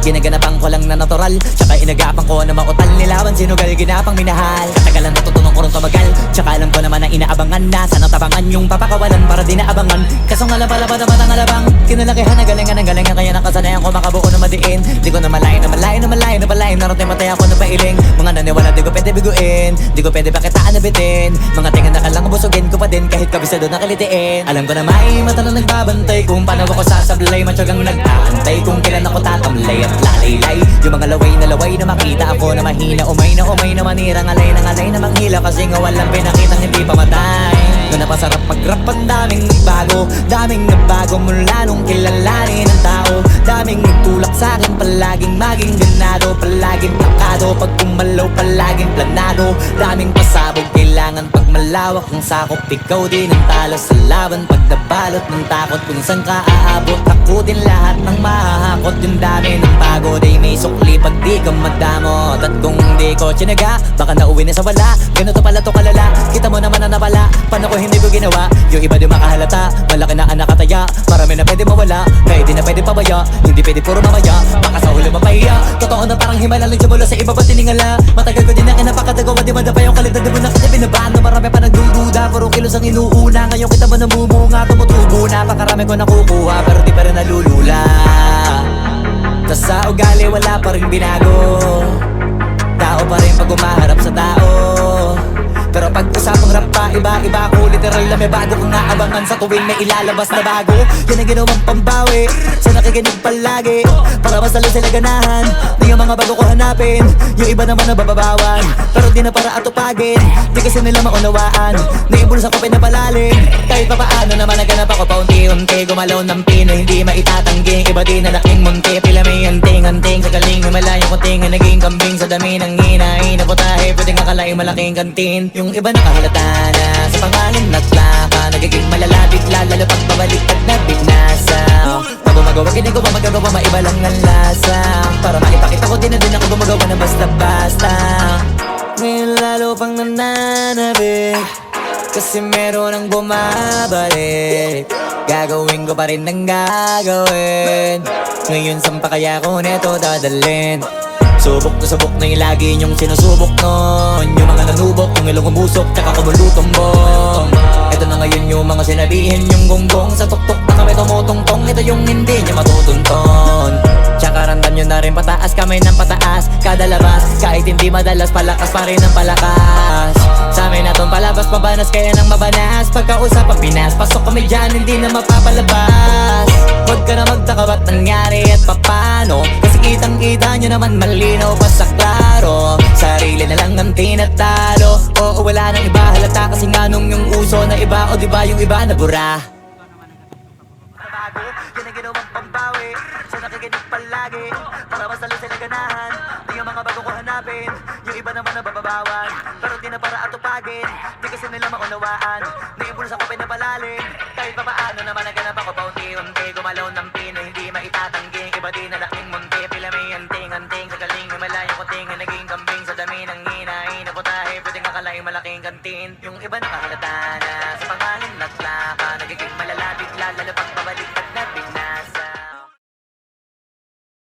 Ginaganapan ko lang na natural, tsaka inagapan ko na mautal. Nilawan sinugal, ginapang minahal. Katagalan natutunan ko rin tumagal, tsaka alam ko naman na inaabangan na sana tabangan yung papakawalan para di naabangan. Kaso nga lapalapad naman ang alabang kinalakihan na galingan ng galingan, kaya nakasanayan ko makabuo na madiin. Di ko na malayo na malayo na malayo na palain, narating matay ako na pailing. Mga naniwala di ko pwede biguin, di ko pwede pakitaan na bitin. Mga tinga na kalang busugin ko pa din kahit kabisado na kalitiin. Alam ko na may mata na nagbabantay kung paano ako sasablay, matyagang nag-aantay kung kailan ako tatamlay at lalaylay. Yung mga laway na makita ako na mahina, umay na manirang alay na manghila, kasi nga walang pinakitang hindi pa matay. Doon na pasarap mag-rap, ang daming nagbago mula nung kilalanin ng tao. Daming nagtulak sa'kin, palaging maging ganado, palaging plakado, pag kumalaw palaging planado. Daming pasabog, kailangan pag malawak ng sakop, ikaw din ang talo sa laban. Pag nabalot ng takot kung saan ka aabot, takutin lahat ng mahahakot. Yung dami ng pagod ay may sukli pag di ka madamot. At kung di ko tsinaga, baka nauwi na sa wala. Ganito pala to kalala, kita mo naman na napala. Paano ko hindi ko ginawa, yung iba di makahalata. Malaki na anak kataya, marami na pwede mawala, kaya di na pwede pabaya, hindi pwede puro mamaya, baka sa ulo mapahiya. Totoo na parang himala lang mula sa iba ba tiningala. Matagal ko din na kinapakatagawa, di madapa yung kalidad, di mo na kita binabahan. Marami pa nagdududa, puro kilos ang inuuna. Ngayon kita mo namumunga, tumutubo na, pakarami ko nakukuha, pero di pa rin nalulula. Tas sa ugali wala pa rin binago, tao pa rin pag umaharap sa tao. Pero pag usapang rap pa, iba ako. Literal na may bago kong naabangan sa tuwing may ilalabas na bago. Yan ang ginawang pambawi sa nakikinig palagi, para masalo sila ganahan na yung mga bago ko hanapin. Yung iba naman nababawan, pero di na para atupagin. Di kasi nila maunawaan na yung bulsa ko pinapalalim. Kahit pa paano naman naganap ako paunti-unti, gumalaw ng pino, hindi maitatanggi. Iba din na laking munti, pila may anting-anting. Sa galing may malayong kunting, naging kambing sa dami ng hinahin. Naputahe, pwedeng akalaing malaking kantin. Yung iba nakahalata na sa pangalan at laka, nagiging malalapit lalo pag babaliktad na binasa. Pag gumagawa, ginagawa, magagawa, maiba lang ang lasa. Para maipakita ko din na din ako gumagawa na basta-basta. Ngayon lalo pang nananabik, kasi meron ang bumabalik. Gagawin ko pa rin ang gagawin. Ngayon saan pa kaya ko neto dadalhin? Subok na yung lagi niyong sinusubok nun. Yung mga nanubok, yung ilong umusok, tsaka kumulutong bong. Ito na ngayon yung mga sinabihin yung gonggong. Sa tuktok na kami tumutungtong, ito yung hindi niya matutunton. Tsaka randam nyo na rin pataas, kamay ng pataas kada labas, kahit hindi madalas, palakas pa rin ang palakas. Sa amin na tong palabas, mabanas kaya nang mabanas. Pagkausap ang Pinas, pasok kami dyan, hindi na mapapalabas. Huwag ka na magtaka ba't nangyari at papano, kasi kitang-kita nyo naman malinaw pa sa klaro. Sarili na lang ang tinatalo, oo wala nang iba halata, kasi nga nung yung uso na iba, o diba yung iba na bura. Yan ang ginawang pambawi sa nakikinig palagi, para masalo sila ganahan na yung mga bago ko hanapin. Yung iba naman nababawan, pero di na para atupagin. Di kasi nila maunawaan na yung bulsa ko pinapalalim. Kahit pa paano naman naganap ako paunti-unti, gumalaw ng pino, hindi maitatanggi. Iba din na laking munti, pila may anting-anting. Sa galing may malayong kuting, naging kambing sa dami ng hinahin. Naputahe, pwedeng akalaing malaking kantin. Yung iba nakahalata na sa pangalan at